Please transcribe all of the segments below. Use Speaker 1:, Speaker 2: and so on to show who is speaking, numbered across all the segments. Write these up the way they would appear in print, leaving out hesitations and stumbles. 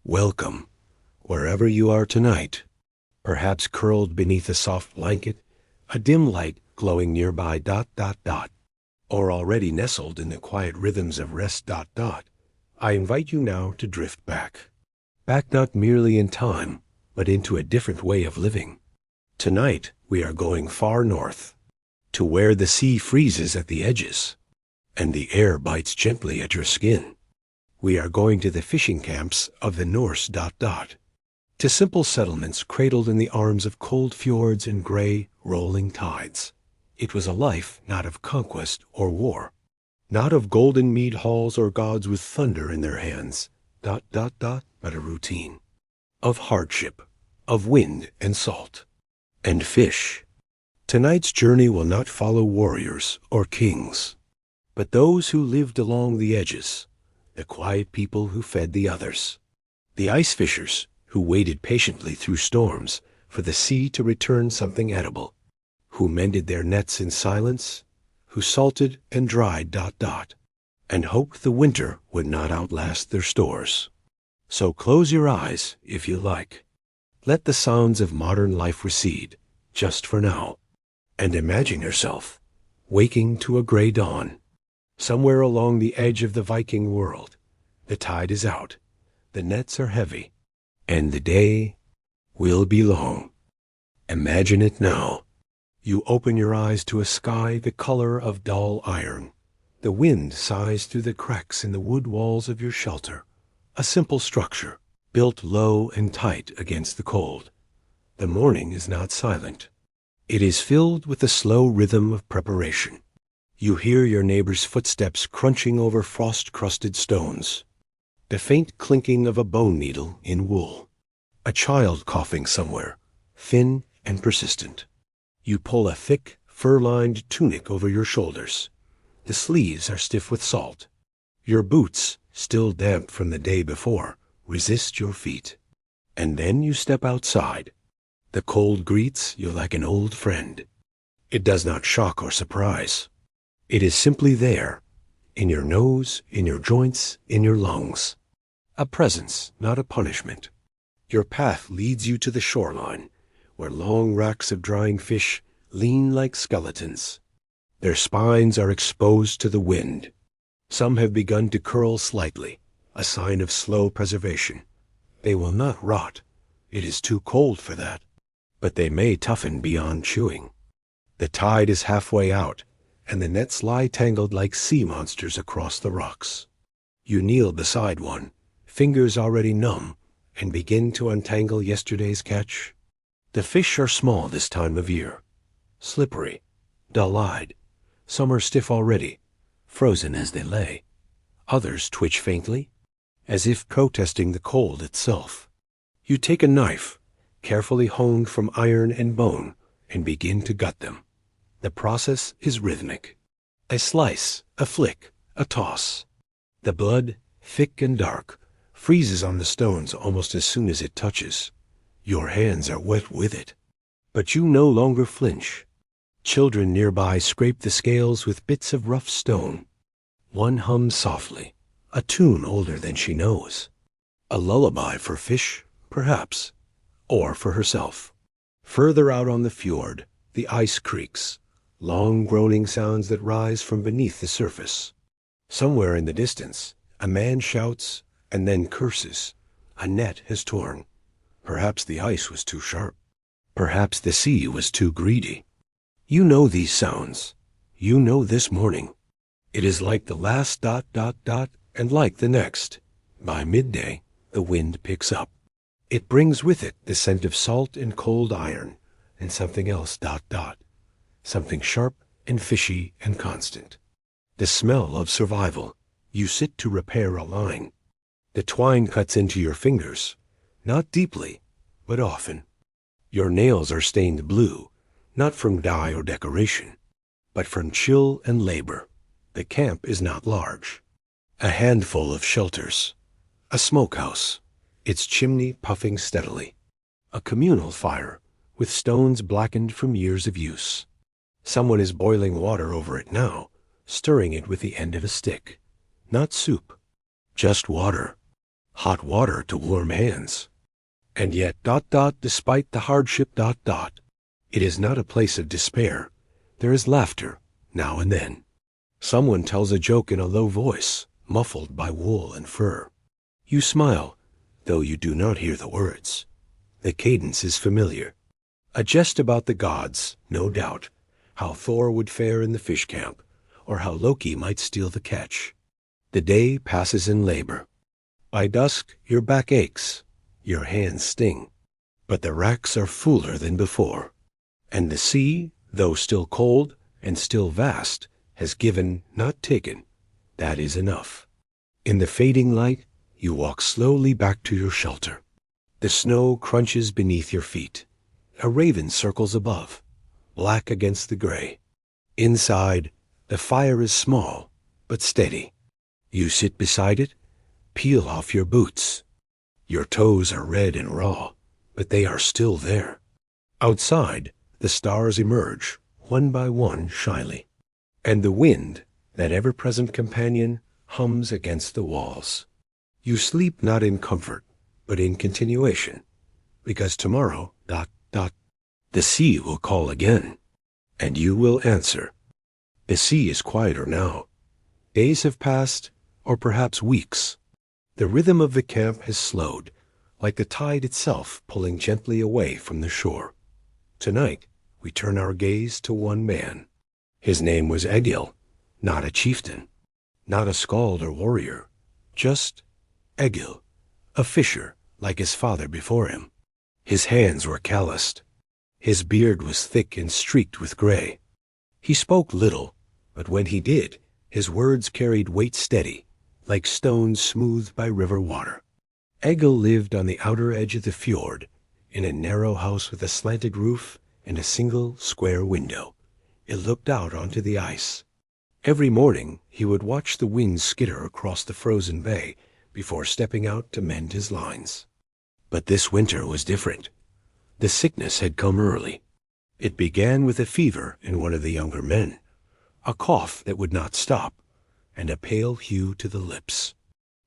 Speaker 1: Welcome, wherever you are tonight, perhaps curled beneath a soft blanket, a dim light glowing nearby ... or already nestled in the quiet rhythms of rest ... I invite you now to drift back. Back not merely in time, but into a different way of living. Tonight, we are going far north, to where the sea freezes at the edges, and the air bites gently at your skin. We are going to the fishing camps of the Norse ... to simple settlements cradled in the arms of cold fjords and gray, rolling tides. It was a life not of conquest or war, not of golden mead halls or gods with thunder in their hands, ... but a routine of hardship, of wind and salt, and fish. Tonight's journey will not follow warriors or kings, but those who lived along the edges, the quiet people who fed the others, the ice fishers who waited patiently through storms for the sea to return something edible, who mended their nets in silence, who salted and dried ... and hoped the winter would not outlast their stores. So close your eyes, if you like. Let the sounds of modern life recede, just for now, and imagine yourself waking to a gray dawn. Somewhere along the edge of the Viking world, the tide is out, the nets are heavy, and the day will be long. Imagine it now. You open your eyes to a sky the color of dull iron. The wind sighs through the cracks in the wood walls of your shelter, a simple structure, built low and tight against the cold. The morning is not silent. It is filled with the slow rhythm of preparation. You hear your neighbor's footsteps crunching over frost-crusted stones, the faint clinking of a bone needle in wool, a child coughing somewhere, thin and persistent. You pull a thick, fur-lined tunic over your shoulders. The sleeves are stiff with salt. Your boots, still damp from the day before, resist your feet. And then you step outside. The cold greets you like an old friend. It does not shock or surprise. It is simply there, in your nose, in your joints, in your lungs. A presence, not a punishment. Your path leads you to the shoreline, where long racks of drying fish lean like skeletons. Their spines are exposed to the wind. Some have begun to curl slightly, a sign of slow preservation. They will not rot. It is too cold for that. But they may toughen beyond chewing. The tide is halfway out, and the nets lie tangled like sea monsters across the rocks. You kneel beside one, fingers already numb, and begin to untangle yesterday's catch. The fish are small this time of year, slippery, dull-eyed. Some are stiff already, frozen as they lay. Others twitch faintly, as if protesting the cold itself. You take a knife, carefully honed from iron and bone, and begin to gut them. The process is rhythmic. A slice, a flick, a toss. The blood, thick and dark, freezes on the stones almost as soon as it touches. Your hands are wet with it. But you no longer flinch. Children nearby scrape the scales with bits of rough stone. One hums softly, a tune older than she knows. A lullaby for fish, perhaps, or for herself. Further out on the fjord, the ice creaks, long groaning sounds that rise from beneath the surface. Somewhere in the distance, a man shouts and then curses. A net has torn. Perhaps the ice was too sharp. Perhaps the sea was too greedy. You know these sounds. You know this morning. It is like the last ... and like the next. By midday, the wind picks up. It brings with it the scent of salt and cold iron, and something else ... something sharp and fishy and constant. The smell of survival. You sit to repair a line. The twine cuts into your fingers, not deeply, but often. Your nails are stained blue, not from dye or decoration, but from chill and labor. The camp is not large. A handful of shelters. A smokehouse, its chimney puffing steadily. A communal fire, with stones blackened from years of use. Someone is boiling water over it now, stirring it with the end of a stick. Not soup, just water. hot water to warm hands. And yet, despite the hardship, it is not a place of despair. There is laughter, now and then. Someone tells a joke in a low voice, muffled by wool and fur. You smile, though you do not hear the words. The cadence is familiar. A jest about the gods, no doubt, how Thor would fare in the fish camp, or how Loki might steal the catch. The day passes in labor. By dusk, your back aches, your hands sting, but the racks are fuller than before. And the sea, though still cold and still vast, has given, not taken. That is enough. In the fading light, you walk slowly back to your shelter. The snow crunches beneath your feet. A raven circles above, black against the gray. Inside, the fire is small, but steady. You sit beside it, peel off your boots. Your toes are red and raw, but they are still there. Outside, the stars emerge, one by one, shyly. And the wind, that ever-present companion, hums against the walls. You sleep not in comfort, but in continuation, because tomorrow, the sea will call again, and you will answer. The sea is quieter now. Days have passed, or perhaps weeks. The rhythm of the camp has slowed, like the tide itself pulling gently away from the shore. Tonight, we turn our gaze to one man. His name was Egil, not a chieftain, not a skald or warrior, just Egil, a fisher like his father before him. His hands were calloused. His beard was thick and streaked with gray. He spoke little, but when he did, his words carried weight steady, like stones smoothed by river water. Egil lived on the outer edge of the fjord, in a narrow house with a slanted roof and a single square window. It looked out onto the ice. Every morning he would watch the wind skitter across the frozen bay before stepping out to mend his lines. But this winter was different. The sickness had come early. It began with a fever in one of the younger men, a cough that would not stop, and a pale hue to the lips.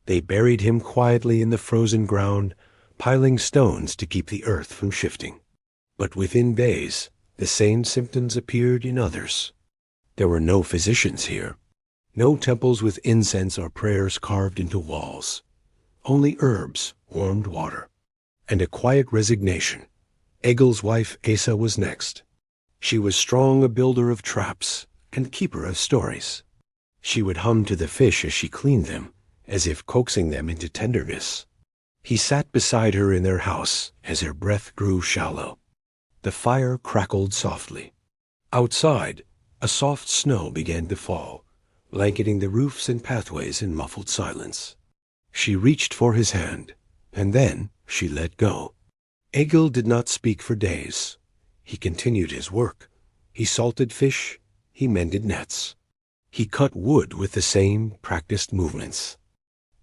Speaker 1: They buried him quietly in the frozen ground, piling stones to keep the earth from shifting. But within days, the same symptoms appeared in others. There were no physicians here, no temples with incense or prayers carved into walls, only herbs, warmed water, and a quiet resignation. Egil's wife Asa was next. She was strong, a builder of traps and keeper of stories. She would hum to the fish as she cleaned them, as if coaxing them into tenderness. He sat beside her in their house as her breath grew shallow. The fire crackled softly. Outside, a soft snow began to fall, blanketing the roofs and pathways in muffled silence. She reached for his hand, and then she let go. Egil did not speak for days. He continued his work. He salted fish. He mended nets. He cut wood with the same practiced movements.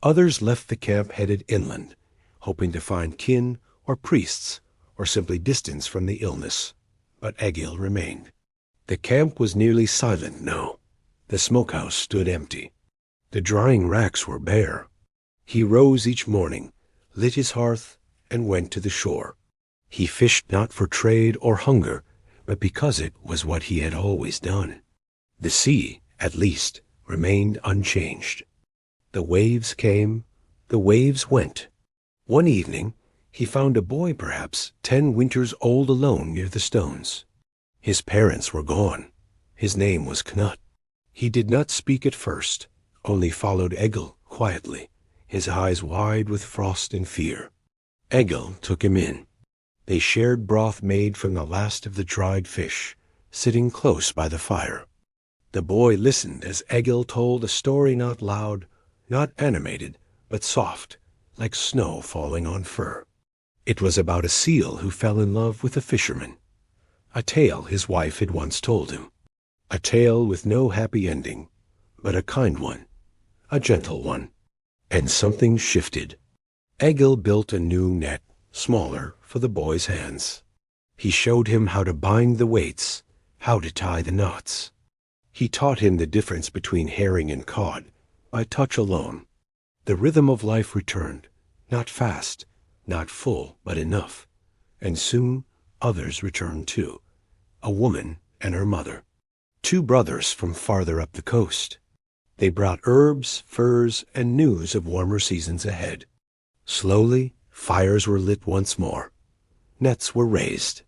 Speaker 1: Others left the camp headed inland, hoping to find kin or priests, or simply distance from the illness. But Egil remained. The camp was nearly silent now. The smokehouse stood empty. The drying racks were bare. He rose each morning, lit his hearth, and went to the shore. He fished not for trade or hunger, but because it was what he had always done. The sea, at least, remained unchanged. The waves came, the waves went. One evening, he found a boy perhaps 10 winters old alone near the stones. His parents were gone. His name was Knut. He did not speak at first, only followed Egil quietly, his eyes wide with frost and fear. Egil took him in. They shared broth made from the last of the dried fish, sitting close by the fire. The boy listened as Egil told a story not loud, not animated, but soft, like snow falling on fur. It was about a seal who fell in love with a fisherman. A tale his wife had once told him. A tale with no happy ending, but a kind one, a gentle one. And something shifted. Egil built a new net, smaller, for the boy's hands. He showed him how to bind the weights, how to tie the knots. He taught him the difference between herring and cod, by touch alone. The rhythm of life returned, Not fast, not full, but enough. And soon others returned too. A woman and her mother. 2 brothers from farther up the coast. They brought herbs, furs, and news of warmer seasons ahead. Slowly, fires were lit once more. Nets were raised.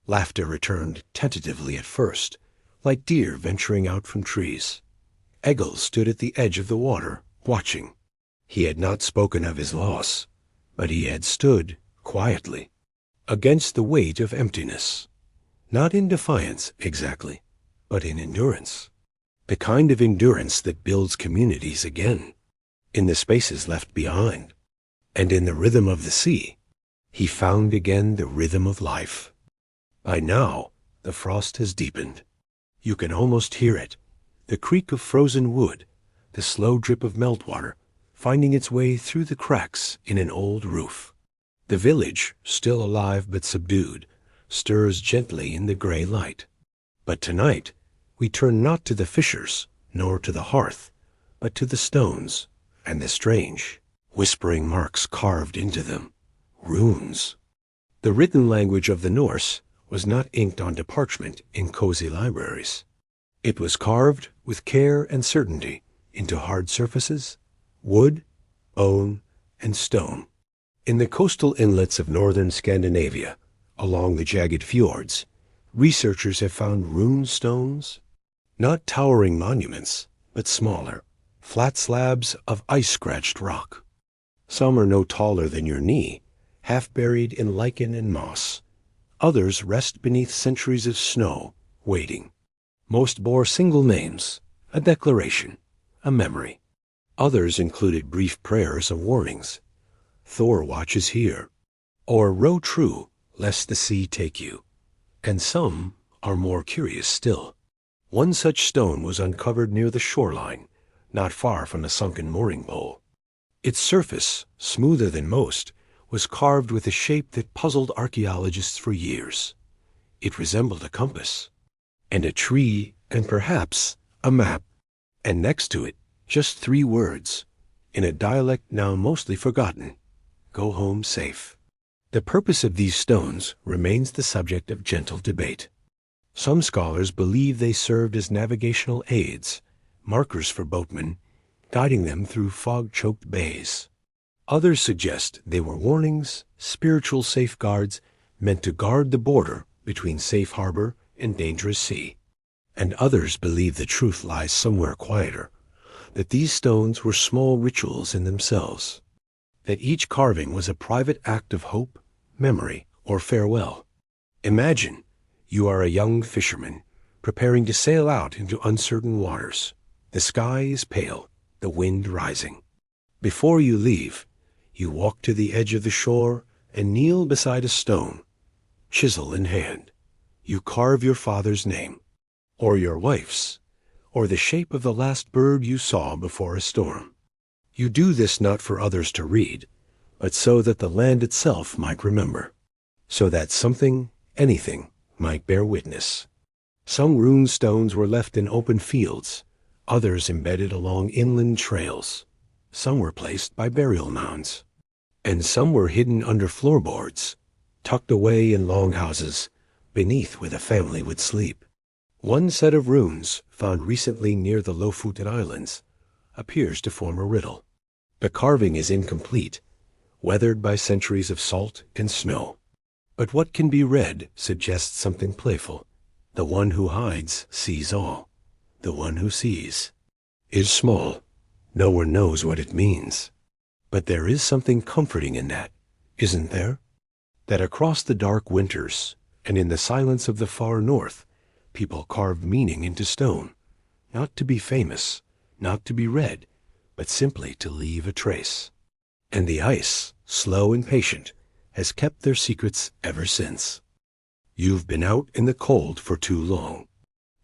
Speaker 1: Laughter returned tentatively at first, like deer venturing out from trees. Egil stood at the edge of the water, watching. He had not spoken of his loss, but he had stood quietly, against the weight of emptiness. Not in defiance, exactly, but in endurance. The kind of endurance that builds communities again, in the spaces left behind. And in the rhythm of the sea, he found again the rhythm of life. By now, the frost has deepened. You can almost hear it, the creak of frozen wood, the slow drip of meltwater, finding its way through the cracks in an old roof. The village, still alive but subdued, stirs gently in the gray light. But tonight, we turn not to the fissures, nor to the hearth, but to the stones, and the strange, whispering marks carved into them. Runes. The written language of the Norse was not inked onto parchment in cozy libraries. It was carved with care and certainty into hard surfaces, wood, bone, and stone. In the coastal inlets of northern Scandinavia, along the jagged fjords, researchers have found rune stones, not towering monuments, but smaller, flat slabs of ice-scratched rock. Some are no taller than your knee, half buried in lichen and moss. Others rest beneath centuries of snow, waiting. Most bore single names, a declaration, a memory. Others included brief prayers of warnings. Thor watches here, or row true, lest the sea take you. And some are more curious still. One such stone was uncovered near the shoreline, not far from the sunken mooring pole. Its surface, smoother than most, was carved with a shape that puzzled archaeologists for years. It resembled a compass, and a tree, and perhaps a map. And next to it, just 3 words, in a dialect now mostly forgotten: go home safe. The purpose of these stones remains the subject of gentle debate. Some scholars believe they served as navigational aids, markers for boatmen, guiding them through fog-choked bays. Others suggest they were warnings, spiritual safeguards, meant to guard the border between safe harbor and dangerous sea. And others believe the truth lies somewhere quieter, that these stones were small rituals in themselves, that each carving was a private act of hope, memory, or farewell. Imagine you are a young fisherman, preparing to sail out into uncertain waters. The sky is pale, the wind rising. Before you leave, you walk to the edge of the shore and kneel beside a stone, chisel in hand. You carve your father's name, or your wife's, or the shape of the last bird you saw before a storm. You do this not for others to read, but so that the land itself might remember, so that something, anything, might bear witness. Some rune stones were left in open fields, others embedded along inland trails. Some were placed by burial mounds, and some were hidden under floorboards, tucked away in longhouses, beneath where the family would sleep. One set of runes, found recently near the Lofoten Islands, appears to form a riddle. The carving is incomplete, weathered by centuries of salt and snow. But what can be read suggests something playful. The one who hides sees all. The one who sees is small. No one knows what it means. But there is something comforting in that, isn't there? That across the dark winters, and in the silence of the far north, people carved meaning into stone, not to be famous, not to be read, but simply to leave a trace. And the ice, slow and patient, has kept their secrets ever since. You've been out in the cold for too long.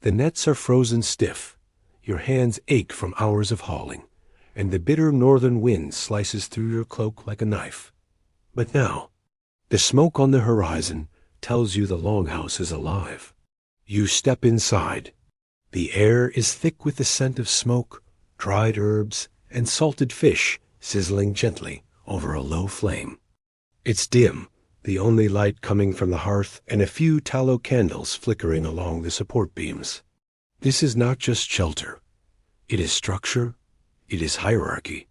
Speaker 1: The nets are frozen stiff. Your hands ache from hours of hauling, and the bitter northern wind slices through your cloak like a knife. But now, the smoke on the horizon tells you the longhouse is alive. You step inside. The air is thick with the scent of smoke, dried herbs, and salted fish sizzling gently over a low flame. It's dim, the only light coming from the hearth and a few tallow candles flickering along the support beams. This is not just shelter. It is structure. It is hierarchy.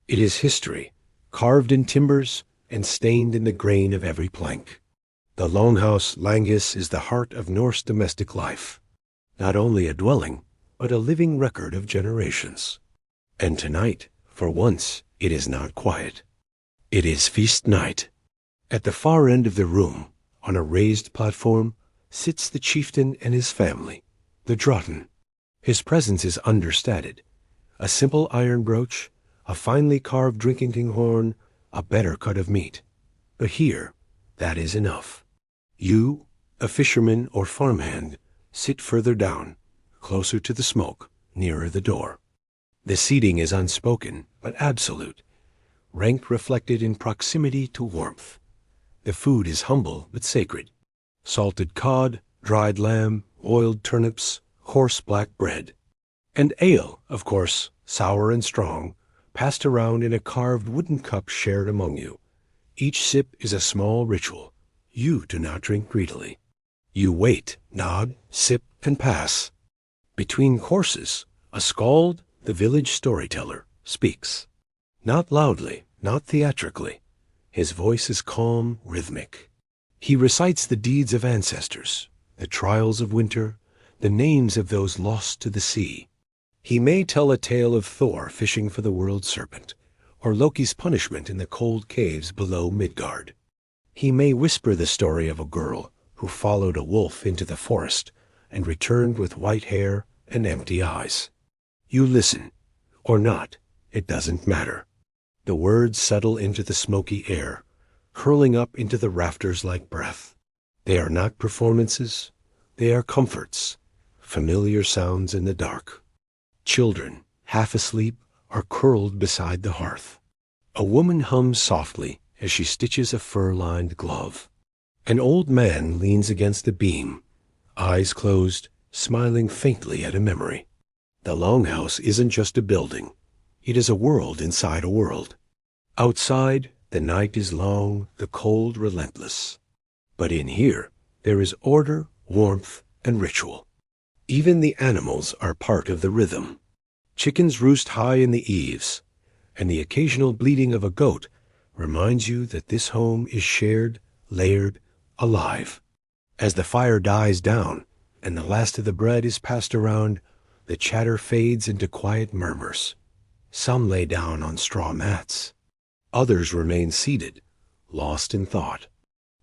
Speaker 1: It is history, carved in timbers and stained in the grain of every plank. The Longhouse Langhis is the heart of Norse domestic life, not only a dwelling, but a living record of generations. And tonight, for once, it is not quiet. It is feast night. At the far end of the room, on a raised platform, sits the chieftain and his family, the Drottin. His presence is understated. A simple iron brooch, a finely carved drinking horn, a better cut of meat. But here, that is enough. You, a fisherman or farmhand, sit further down, closer to the smoke, nearer the door. The seating is unspoken, but absolute, rank reflected in proximity to warmth. The food is humble but sacred. Salted cod, dried lamb, oiled turnips, coarse black bread. And ale, of course, sour and strong, passed around in a carved wooden cup shared among you. Each sip is a small ritual. You do not drink greedily. You wait, nod, sip, and pass. Between courses, a skald, the village storyteller, speaks. Not loudly, not theatrically. His voice is calm, rhythmic. He recites the deeds of ancestors, the trials of winter, the names of those lost to the sea. He may tell a tale of Thor fishing for the world serpent, or Loki's punishment in the cold caves below Midgard. He may whisper the story of a girl who followed a wolf into the forest and returned with white hair and empty eyes. You listen, or not, it doesn't matter. The words settle into the smoky air, curling up into the rafters like breath. They are not performances, they are comforts, familiar sounds in the dark. Children, half asleep, are curled beside the hearth. A woman hums softly as she stitches a fur-lined glove. An old man leans against the beam, eyes closed, smiling faintly at a memory. The Longhouse isn't just a building. It is a world inside a world. Outside, the night is long, the cold relentless. But in here, there is order, warmth, and ritual. Even the animals are part of the rhythm. Chickens roost high in the eaves, and the occasional bleating of a goat reminds you that this home is shared, layered, alive. As the fire dies down and the last of the bread is passed around, the chatter fades into quiet murmurs. Some lay down on straw mats. Others remain seated, lost in thought.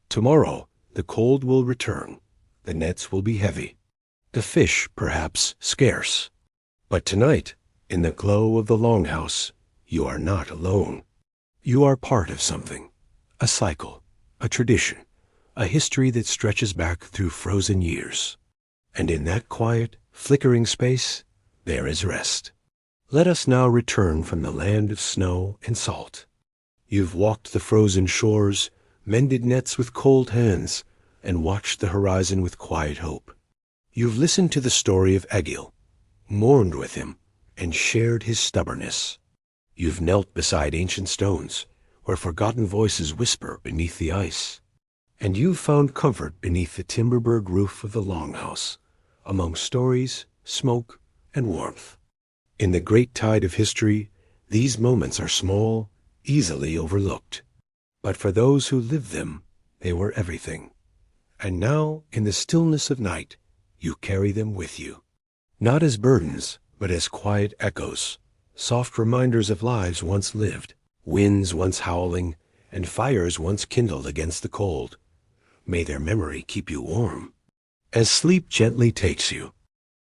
Speaker 1: Tomorrow, the cold will return. The nets will be heavy. The fish, perhaps, scarce. But tonight, in the glow of the Longhouse, you are not alone. You are part of something, a cycle, a tradition, a history that stretches back through frozen years. And in that quiet, flickering space, there is rest. Let us now return from the land of snow and salt. You've walked the frozen shores, mended nets with cold hands, and watched the horizon with quiet hope. You've listened to the story of Egil, mourned with him, and shared his stubbornness. You've knelt beside ancient stones, where forgotten voices whisper beneath the ice. And you've found comfort beneath the timber-bird roof of the Longhouse, among stories, smoke, and warmth. In the great tide of history, these moments are small, easily overlooked. But for those who lived them, they were everything. And now, in the stillness of night, you carry them with you. Not as burdens, but as quiet echoes, soft reminders of lives once lived, winds once howling, and fires once kindled against the cold. May their memory keep you warm. As sleep gently takes you,